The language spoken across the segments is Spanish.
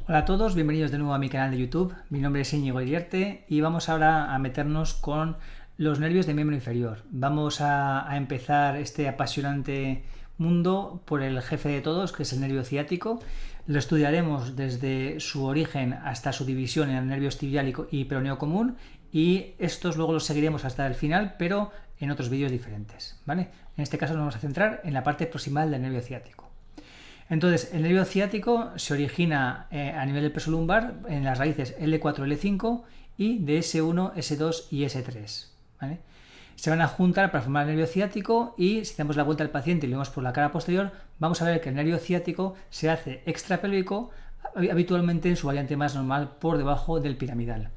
Hola a todos, bienvenidos de nuevo a mi canal de YouTube. Mi nombre es Íñigo Iriarte y vamos ahora a meternos con los nervios del miembro inferior. Vamos a empezar este apasionante mundo por el jefe de todos, que es el nervio ciático. Lo estudiaremos desde su origen hasta su división en nervios tibial y peroneo común, y estos luego los seguiremos hasta el final, pero en otros vídeos diferentes, ¿vale? En este caso nos vamos a centrar en la parte proximal del nervio ciático. Entonces, el nervio ciático se origina a nivel del peso lumbar en las raíces L4, L5 y de S1, S2 y S3. ¿Vale? Se van a juntar para formar el nervio ciático, y si damos la vuelta al paciente y lo vemos por la cara posterior, vamos a ver que el nervio ciático se hace extrapélvico, habitualmente en su variante más normal por debajo del piramidal.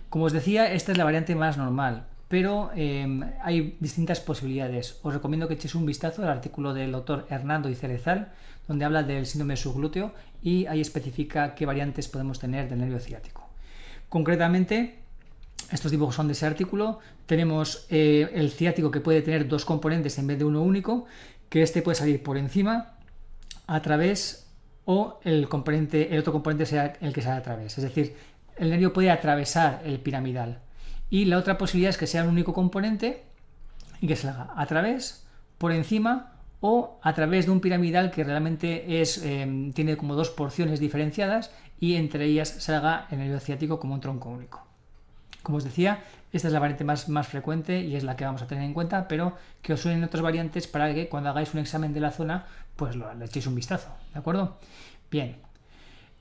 Como os decía, esta es la variante más normal, pero hay distintas posibilidades. Os recomiendo que echéis un vistazo al artículo del doctor Hernando y Cerezal, donde habla del síndrome subglúteo y ahí especifica qué variantes podemos tener del nervio ciático. Concretamente, estos dibujos son de ese artículo. Tenemos el ciático, que puede tener dos componentes en vez de uno único, que este puede salir por encima, a través, o el otro componente sea el que sale a través. Es decir, el nervio puede atravesar el piramidal. Y la otra posibilidad es que sea un único componente y que salga a través, por encima o a través de un piramidal que realmente tiene como dos porciones diferenciadas, y entre ellas salga el nervio ciático como un tronco único. Como os decía, esta es la variante más frecuente y es la que vamos a tener en cuenta, pero que os suenen otras variantes para que cuando hagáis un examen de la zona pues le echéis un vistazo, ¿de acuerdo? Bien.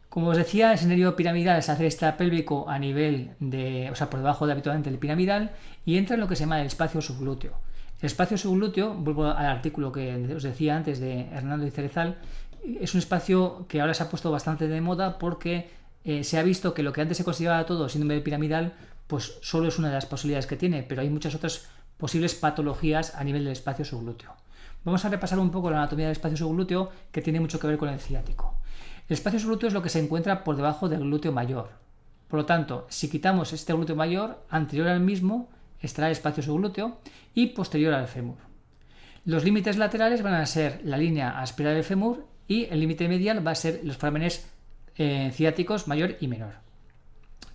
Como os decía, ese nervio piramidal se hace extrapélvico a nivel por debajo habitualmente del piramidal, y entra en lo que se llama el espacio subglúteo. El espacio subglúteo, vuelvo al artículo que os decía antes de Hernando y Cerezal, es un espacio que ahora se ha puesto bastante de moda porque se ha visto que lo que antes se consideraba todo síndrome piramidal, pues solo es una de las posibilidades que tiene, pero hay muchas otras posibles patologías a nivel del espacio subglúteo. Vamos a repasar un poco la anatomía del espacio subglúteo, que tiene mucho que ver con el ciático. El espacio subglúteo es lo que se encuentra por debajo del glúteo mayor. Por lo tanto, si quitamos este glúteo mayor, anterior al mismo estará el espacio subglúteo y posterior al fémur. Los límites laterales van a ser la línea aspiral del fémur, y el límite medial va a ser los forámenes ciáticos mayor y menor.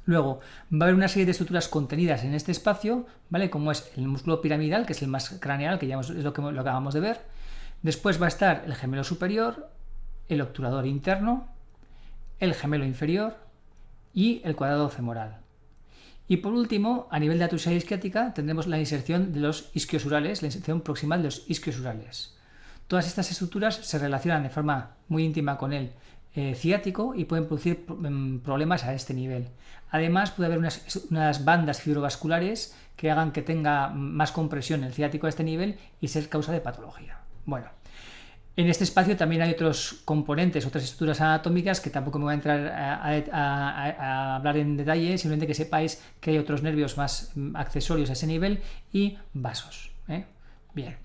Luego va a haber una serie de estructuras contenidas en este espacio, ¿vale? Como es el músculo piramidal, que es el más craneal, que ya es lo que acabamos de ver. Después va a estar el gemelo superior, el obturador interno, el gemelo inferior y el cuadrado femoral. Y por último, a nivel de atusia isquiática, tendremos la inserción de los isquiosurales, la inserción proximal de los isquiosurales. Todas estas estructuras se relacionan de forma muy íntima con el ciático y pueden producir problemas a este nivel. Además, puede haber unas bandas fibrovasculares que hagan que tenga más compresión el ciático a este nivel y ser causa de patología. Bueno, en este espacio también hay otros componentes, otras estructuras anatómicas que tampoco me voy a entrar a hablar en detalle, simplemente que sepáis que hay otros nervios más accesorios a ese nivel y vasos. Bien.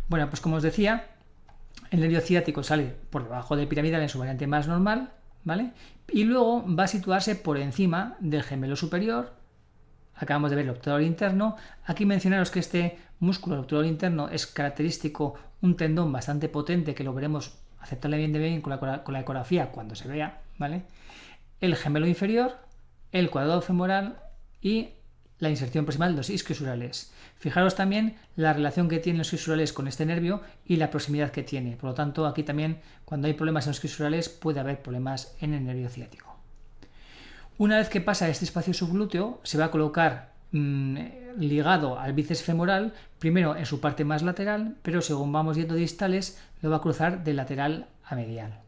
Bueno, pues como os decía, el nervio ciático sale por debajo del piramidal en su variante más normal, ¿vale? Y luego va a situarse por encima del gemelo superior. Acabamos de ver el obturador interno. Aquí mencionaros que este músculo, el obturador interno, es característico un tendón bastante potente, que lo veremos aceptablemente bien con la ecografía cuando se vea, ¿vale? El gemelo inferior, el cuadrado femoral y la inserción proximal de los isquiosurales. Fijaros también la relación que tienen los isquiosurales con este nervio y la proximidad que tiene. Por lo tanto, aquí también, cuando hay problemas en los isquiosurales, puede haber problemas en el nervio ciático. Una vez que pasa este espacio subglúteo, se va a colocar ligado al bíceps femoral, primero en su parte más lateral, pero según vamos yendo distales, lo va a cruzar de lateral a medial.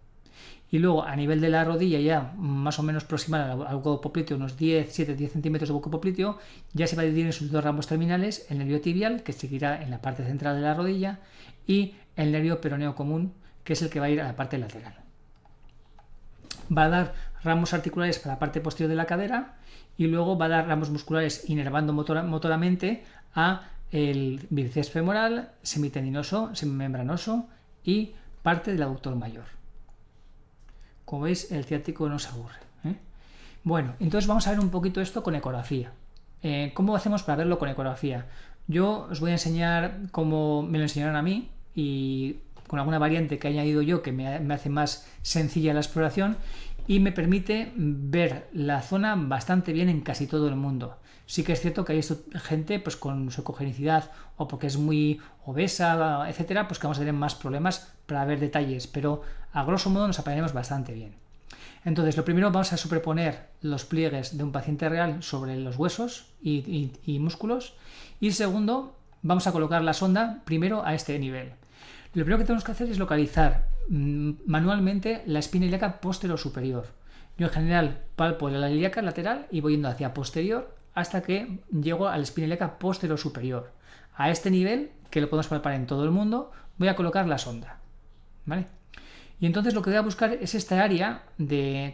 Y luego, a nivel de la rodilla, ya más o menos proximal al hueco popliteo, unos 10 centímetros de hueco popliteo, ya se va a dividir en sus dos ramos terminales: el nervio tibial, que seguirá en la parte central de la rodilla, y el nervio peroneo común, que es el que va a ir a la parte lateral. Va a dar ramos articulares para la parte posterior de la cadera, y luego va a dar ramos musculares inervando motoramente a el bíceps femoral, semitendinoso, semimembranoso y parte del aductor mayor. Como veis, el ciático no se aburre. Bueno, entonces vamos a ver un poquito esto con ecografía. ¿Cómo hacemos para verlo con ecografía? Yo os voy a enseñar cómo me lo enseñaron a mí y con alguna variante que he añadido yo que me hace más sencilla la exploración, y me permite ver la zona bastante bien en casi todo el mundo. Sí que es cierto que hay gente pues con su ecogenicidad o porque es muy obesa, etcétera, pues que vamos a tener más problemas para ver detalles, pero a grosso modo nos apañaremos bastante bien. Entonces, lo primero, vamos a superponer los pliegues de un paciente real sobre los huesos y músculos. Y segundo, vamos a colocar la sonda primero a este nivel. Lo primero que tenemos que hacer es localizar manualmente la espina ilíaca posterior-superior. Yo en general palpo la ilíaca lateral y voy yendo hacia posterior hasta que llego a la espina ilíaca posterior-superior. A este nivel, que lo podemos palpar en todo el mundo, voy a colocar la sonda. ¿Vale? Y entonces lo que voy a buscar es esta área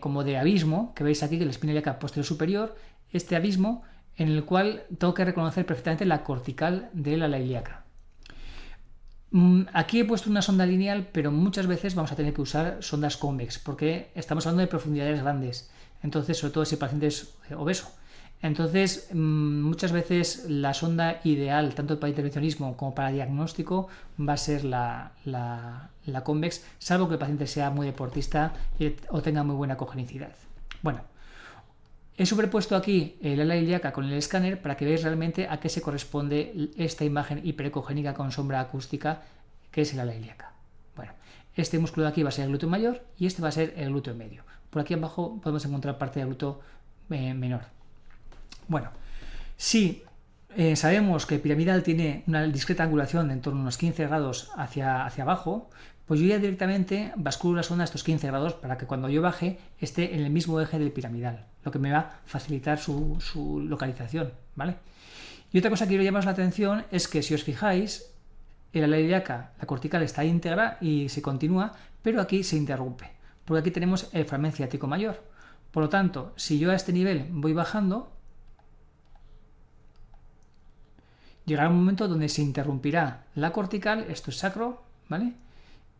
como de abismo, que veis aquí, que la espina ilíaca posterior-superior, este abismo en el cual tengo que reconocer perfectamente la cortical de la ala ilíaca. Aquí he puesto una sonda lineal, pero muchas veces vamos a tener que usar sondas convex, porque estamos hablando de profundidades grandes, entonces sobre todo si el paciente es obeso. Entonces, muchas veces la sonda ideal, tanto para intervencionismo como para diagnóstico, va a ser la convex, salvo que el paciente sea muy deportista o tenga muy buena cogenicidad. Bueno, he superpuesto aquí el ala ilíaca con el escáner para que veáis realmente a qué se corresponde esta imagen hiperecogénica con sombra acústica, que es el ala ilíaca. Bueno, este músculo de aquí va a ser el glúteo mayor y este va a ser el glúteo medio. Por aquí abajo podemos encontrar parte del glúteo menor. Bueno, si sabemos que el piramidal tiene una discreta angulación de en torno a unos 15 grados hacia abajo, pues yo ya directamente basculo la sonda a estos 15 grados para que cuando yo baje esté en el mismo eje del piramidal, lo que me va a facilitar su localización, ¿vale? Y otra cosa que quiero llamaros la atención es que si os fijáis, el ala ilíaca, la cortical está íntegra y se continúa, pero aquí se interrumpe, porque aquí tenemos el foramen ciático mayor. Por lo tanto, si yo a este nivel voy bajando, llegará un momento donde se interrumpirá la cortical, esto es sacro, ¿vale?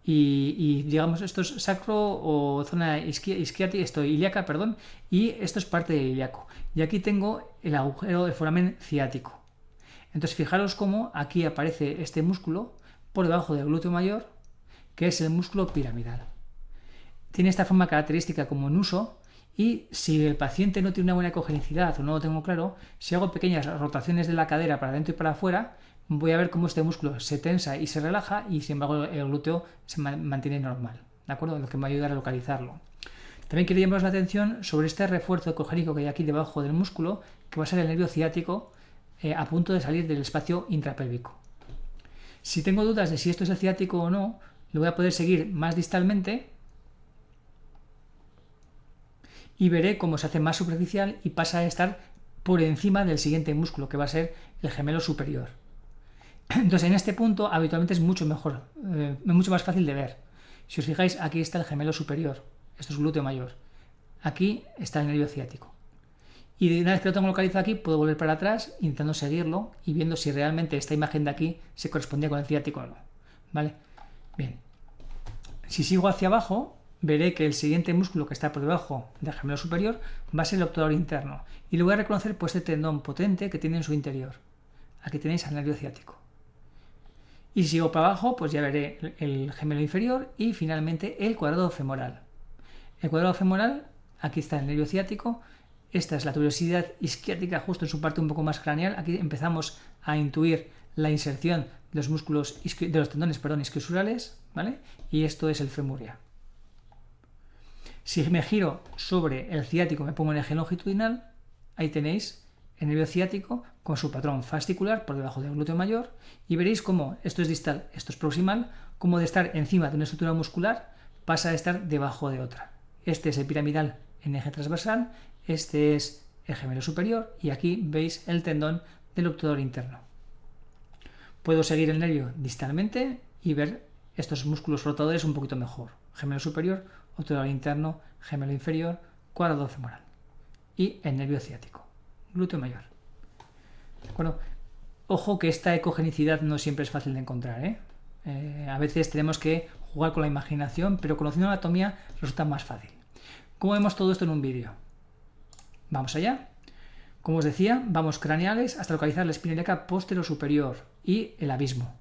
Y digamos, esto es sacro o zona isquiática, esto ilíaca, perdón, y esto es parte del ilíaco. Y aquí tengo el agujero del foramen ciático. Entonces, fijaros cómo aquí aparece este músculo por debajo del glúteo mayor, que es el músculo piramidal. Tiene esta forma característica como en uso. Y si el paciente no tiene una buena cogenicidad o no lo tengo claro, si hago pequeñas rotaciones de la cadera para adentro y para afuera, voy a ver cómo este músculo se tensa y se relaja y sin embargo el glúteo se mantiene normal, ¿de acuerdo? Lo que me va a ayudar a localizarlo. También quiero llamaros la atención sobre este refuerzo ecogénico que hay aquí debajo del músculo, que va a ser el nervio ciático a punto de salir del espacio intrapélvico. Si tengo dudas de si esto es el ciático o no, lo voy a poder seguir más distalmente y veré cómo se hace más superficial y pasa a estar por encima del siguiente músculo, que va a ser el gemelo superior. Entonces, en este punto, habitualmente es mucho mejor, mucho más fácil de ver. Si os fijáis, aquí está el gemelo superior, esto es glúteo mayor. Aquí está el nervio ciático. Y una vez que lo tengo localizado aquí, puedo volver para atrás, intentando seguirlo y viendo si realmente esta imagen de aquí se correspondía con el ciático o no. ¿Vale? Bien. Si sigo hacia abajo, veré que el siguiente músculo que está por debajo del gemelo superior va a ser el obturador interno. Y lo voy a reconocer por este tendón potente que tiene en su interior. Aquí tenéis el nervio ciático. Y si sigo para abajo, pues ya veré el gemelo inferior y finalmente el cuadrado femoral. El cuadrado femoral, aquí está el nervio ciático. Esta es la tuberosidad isquiática justo en su parte un poco más craneal. Aquí empezamos a intuir la inserción de los músculos de los tendones, isquiosurales, ¿vale? Y esto es el femuria. Si me giro sobre el ciático, me pongo en eje longitudinal, ahí tenéis el nervio ciático con su patrón fascicular por debajo del glúteo mayor y veréis cómo esto es distal, esto es proximal, como de estar encima de una estructura muscular pasa a estar debajo de otra. Este es el piramidal en eje transversal, este es el gemelo superior y aquí veis el tendón del obturador interno. Puedo seguir el nervio distalmente y ver estos músculos rotadores un poquito mejor. Gemelo superior, obturador interno, gemelo inferior, cuadrado femoral y el nervio ciático, glúteo mayor. ¿De acuerdo? Ojo que esta ecogenicidad no siempre es fácil de encontrar, ¿eh? A veces tenemos que jugar con la imaginación, pero conociendo la anatomía resulta más fácil. ¿Cómo vemos todo esto en un vídeo? Vamos allá. Como os decía, vamos craneales hasta localizar la espina ilíaca posterior-superior y el abismo.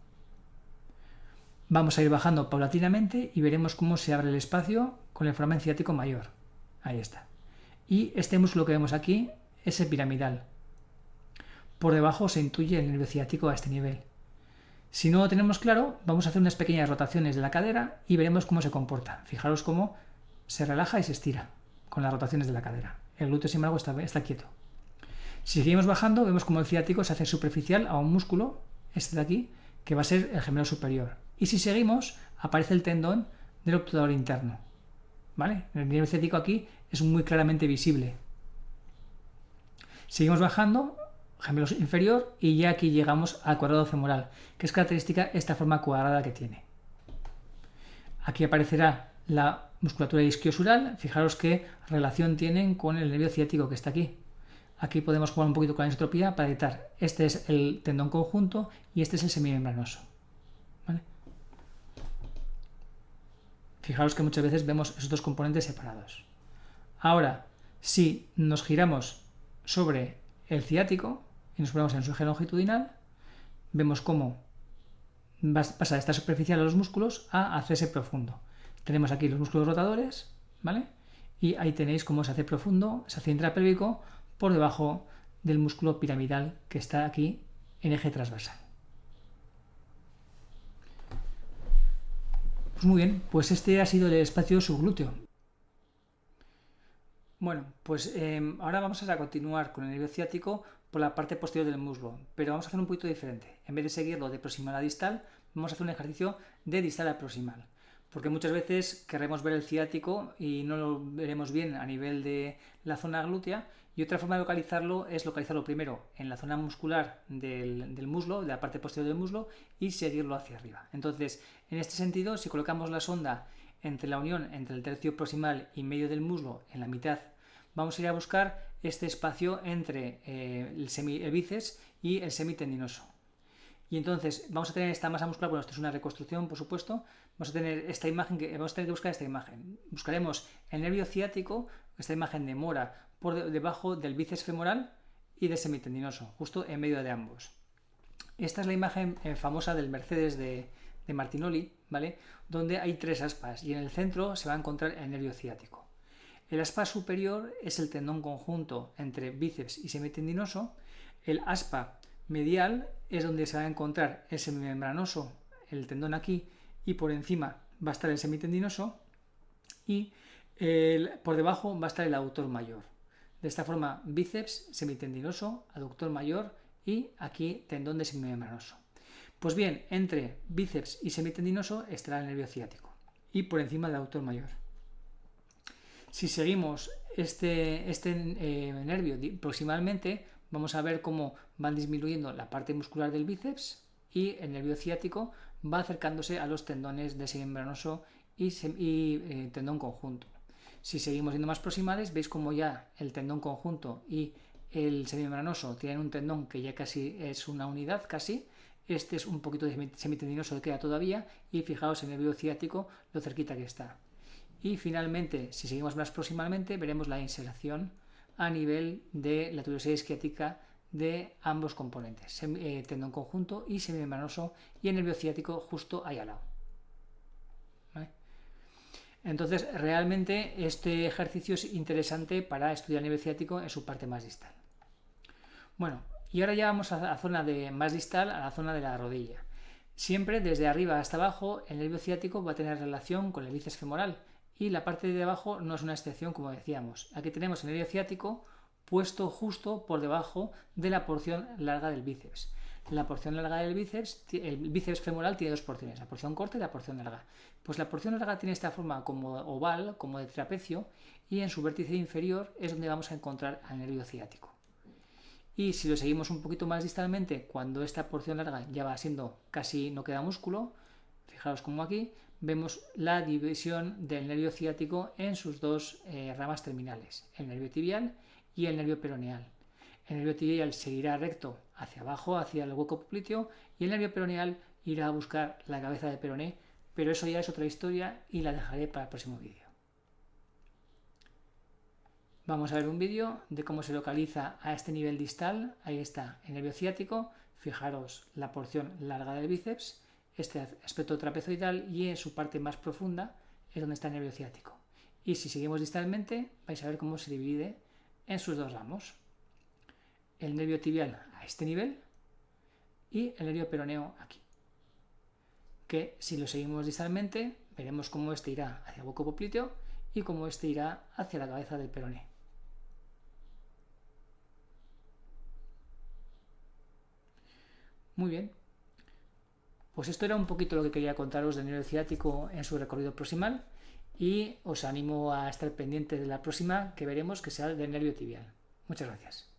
Vamos a ir bajando paulatinamente y veremos cómo se abre el espacio con el foramen ciático mayor. Ahí está. Y este músculo que vemos aquí es el piramidal. Por debajo se intuye el nervio ciático a este nivel. Si no lo tenemos claro, vamos a hacer unas pequeñas rotaciones de la cadera y veremos cómo se comporta. Fijaros cómo se relaja y se estira con las rotaciones de la cadera. El glúteo, sin embargo, está quieto. Si seguimos bajando, vemos como el ciático se hace superficial a un músculo, este de aquí, que va a ser el gemelo superior. Y si seguimos, aparece el tendón del obturador interno. ¿Vale? El nervio ciático aquí es muy claramente visible. Seguimos bajando, gemelo inferior, y ya aquí llegamos al cuadrado femoral, que es característica esta forma cuadrada que tiene. Aquí aparecerá la musculatura isquiosural. Fijaros qué relación tienen con el nervio ciático que está aquí. Aquí podemos jugar un poquito con la isotropía para editar. Este es el tendón conjunto y este es el semimembranoso. ¿Vale? Fijaros que muchas veces vemos esos dos componentes separados. Ahora, si nos giramos sobre el ciático y nos ponemos en su eje longitudinal, vemos cómo pasa de esta superficial a los músculos a hacerse profundo. Tenemos aquí los músculos rotadores, ¿vale? Y ahí tenéis cómo se hace profundo, se hace intrapélvico por debajo del músculo piramidal que está aquí en eje transversal. Pues muy bien, pues este ha sido el espacio subglúteo. Bueno, pues ahora vamos a continuar con el nervio ciático por la parte posterior del muslo, pero vamos a hacer un poquito diferente. En vez de seguirlo de proximal a distal, vamos a hacer un ejercicio de distal a proximal, porque muchas veces querremos ver el ciático y no lo veremos bien a nivel de la zona glútea, y otra forma de localizarlo es localizarlo primero en la zona muscular del muslo, de la parte posterior del muslo, y seguirlo hacia arriba. Entonces, en este sentido, si colocamos la sonda entre la unión entre el tercio proximal y medio del muslo en la mitad, vamos a ir a buscar este espacio entre el bíceps y el semitendinoso. Y entonces vamos a tener esta masa muscular. Bueno, esto es una reconstrucción, por supuesto. Vamos a tener esta imagen, vamos a tener que buscar esta imagen. Buscaremos el nervio ciático, esta imagen de mora, por debajo del bíceps femoral y del semitendinoso, justo en medio de ambos. Esta es la imagen famosa del Mercedes de Martinoli, ¿vale? Donde hay tres aspas y en el centro se va a encontrar el nervio ciático. El aspa superior es el tendón conjunto entre bíceps y semitendinoso. El aspa medial es donde se va a encontrar el semimembranoso, el tendón aquí, y por encima va a estar el semitendinoso, y por debajo va a estar el aductor mayor. De esta forma, bíceps, semitendinoso, aductor mayor y aquí tendón de semimembranoso. Pues bien, entre bíceps y semitendinoso estará el nervio ciático y por encima del aductor mayor. Si seguimos este nervio proximalmente, vamos a ver cómo van disminuyendo la parte muscular del bíceps y el nervio ciático va acercándose a los tendones de semimembranoso y tendón conjunto. Si seguimos yendo más proximales, veis como ya el tendón conjunto y el semimembranoso tienen un tendón que ya casi es una unidad, casi. Este es un poquito de semitendinoso que queda todavía, y fijaos en el nervio ciático lo cerquita que está. Y finalmente, si seguimos más proximalmente, veremos la inserción a nivel de la tuberosidad isquiática de ambos componentes, tendón conjunto y semimembranoso, y el nervio ciático justo ahí al lado. ¿Vale? Entonces, realmente este ejercicio es interesante para estudiar el nervio ciático en su parte más distal. Bueno, y ahora ya vamos a la zona más distal, a la zona de la rodilla. Siempre desde arriba hasta abajo el nervio ciático va a tener relación con el bíceps femoral, y la parte de abajo no es una excepción, como decíamos. Aquí tenemos el nervio ciático puesto justo por debajo de la porción larga del bíceps. La porción larga del bíceps, el bíceps femoral tiene dos porciones, la porción corta y la porción larga. Pues la porción larga tiene esta forma como oval, como de trapecio, y en su vértice inferior es donde vamos a encontrar al nervio ciático. Y si lo seguimos un poquito más distalmente, cuando esta porción larga ya va siendo casi no queda músculo, fijaros como aquí, vemos la división del nervio ciático en sus dos ramas terminales, el nervio tibial y el nervio peroneal. El nervio tibial seguirá recto hacia abajo, hacia el hueco popliteo, y el nervio peroneal irá a buscar la cabeza de peroné, pero eso ya es otra historia y la dejaré para el próximo vídeo. Vamos a ver un vídeo de cómo se localiza a este nivel distal. Ahí está el nervio ciático, fijaros la porción larga del bíceps, este aspecto trapezoidal, y en su parte más profunda es donde está el nervio ciático. Y si seguimos distalmente, vais a ver cómo se divide en sus dos ramos. El nervio tibial a este nivel y el nervio peroneo aquí. Que si lo seguimos distalmente, veremos cómo este irá hacia el hueco popliteo y cómo este irá hacia la cabeza del peroné. Muy bien. Pues esto era un poquito lo que quería contaros del nervio ciático en su recorrido proximal y os animo a estar pendientes de la próxima que veremos, que sea del nervio tibial. Muchas gracias.